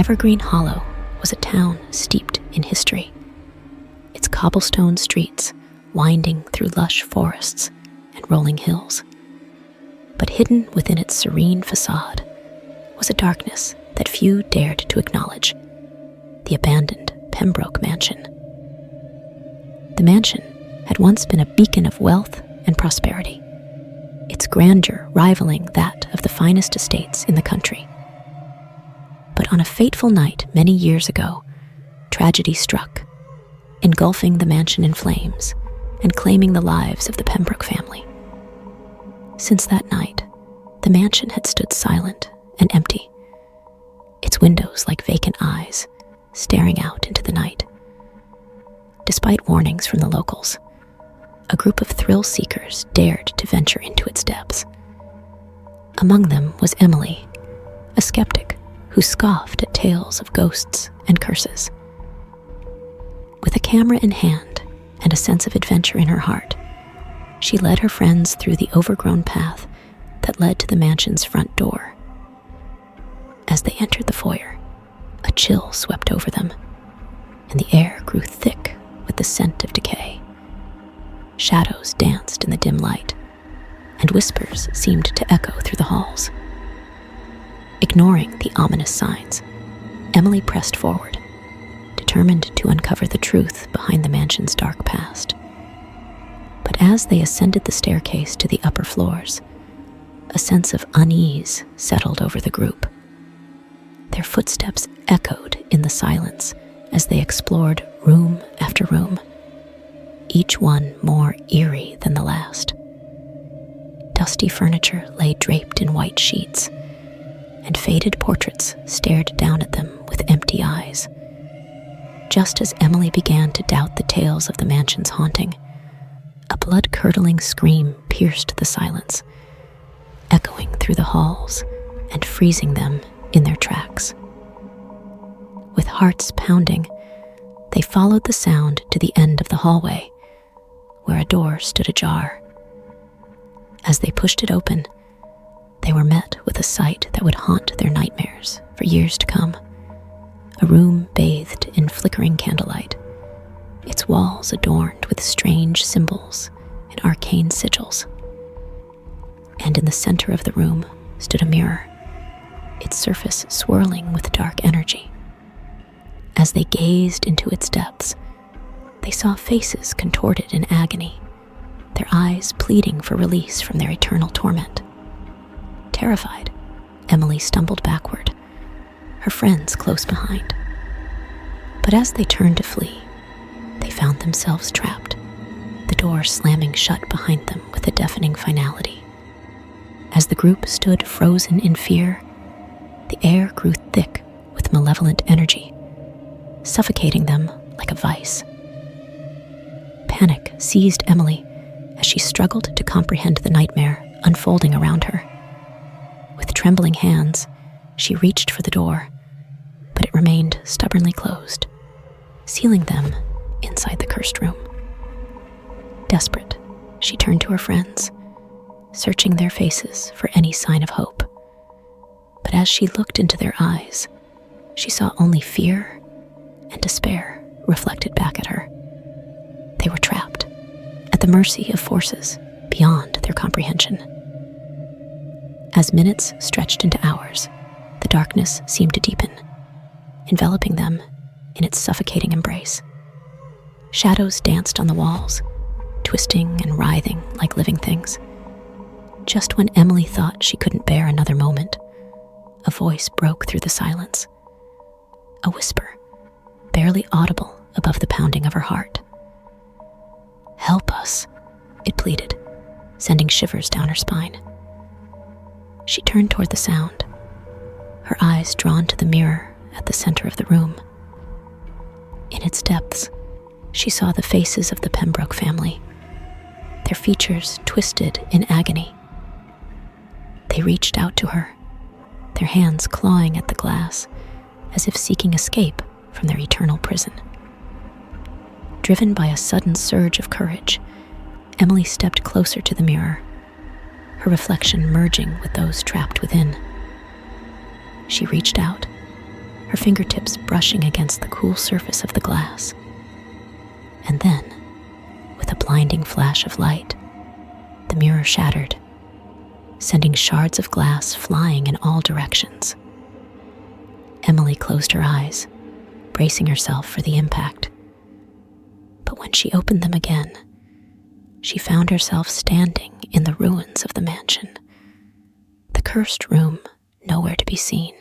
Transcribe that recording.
Evergreen Hollow was a town steeped in history. Its cobblestone streets winding through lush forests and rolling hills. But hidden within its serene facade was a darkness that few dared to acknowledge: the abandoned Pembroke Mansion. The mansion had once been a beacon of wealth and prosperity, its grandeur rivaling that of the finest estates in the country. But on a fateful night many years ago, tragedy struck, engulfing the mansion in flames and claiming the lives of the Pembroke family. Since that night, the mansion had stood silent and empty, its windows like vacant eyes, staring out into the night. Despite warnings from the locals, a group of thrill-seekers dared to venture into its depths. Among them was Emily, a skeptic who scoffed at tales of ghosts and curses. With a camera in hand and a sense of adventure in her heart, she led her friends through the overgrown path that led to the mansion's front door. As they entered the foyer, a chill swept over them, and the air grew thick with the scent of decay. Shadows danced in the dim light, and whispers seemed to echo through the halls. Ignoring the ominous signs, Emily pressed forward, determined to uncover the truth behind the mansion's dark past. But as they ascended the staircase to the upper floors, a sense of unease settled over the group. Their footsteps echoed in the silence as they explored room after room, each one more eerie than the last. Dusty furniture lay draped in white sheets, and faded portraits stared down at them with empty eyes. Just as Emily began to doubt the tales of the mansion's haunting, a blood-curdling scream pierced the silence, echoing through the halls and freezing them in their tracks. With hearts pounding, they followed the sound to the end of the hallway, where a door stood ajar. As they pushed it open, they were met with a sight that would haunt their nightmares for years to come. A room bathed in flickering candlelight, its walls adorned with strange symbols and arcane sigils. And in the center of the room stood a mirror, its surface swirling with dark energy. As they gazed into its depths, they saw faces contorted in agony, their eyes pleading for release from their eternal torment. Terrified, Emily stumbled backward, her friends close behind. But as they turned to flee, they found themselves trapped, the door slamming shut behind them with a deafening finality. As the group stood frozen in fear, the air grew thick with malevolent energy, suffocating them like a vice. Panic seized Emily as she struggled to comprehend the nightmare unfolding around her. With trembling hands, she reached for the door, but it remained stubbornly closed, sealing them inside the cursed room. Desperate, she turned to her friends, searching their faces for any sign of hope. But as she looked into their eyes, she saw only fear and despair reflected back at her. They were trapped, at the mercy of forces beyond their comprehension. As minutes stretched into hours, the darkness seemed to deepen, enveloping them in its suffocating embrace. Shadows danced on the walls, twisting and writhing like living things. Just when Emily thought she couldn't bear another moment, a voice broke through the silence. A whisper, barely audible above the pounding of her heart. "Help us," it pleaded, sending shivers down her spine. She turned toward the sound, her eyes drawn to the mirror at the center of the room. In its depths, she saw the faces of the Pembroke family, their features twisted in agony. They reached out to her, their hands clawing at the glass, as if seeking escape from their eternal prison. Driven by a sudden surge of courage, Emily stepped closer to the mirror, her reflection merging with those trapped within. She reached out, her fingertips brushing against the cool surface of the glass. And then, with a blinding flash of light, the mirror shattered, sending shards of glass flying in all directions. Emily closed her eyes, bracing herself for the impact. But when she opened them again, she found herself standing in the ruins of the mansion, the cursed room nowhere to be seen.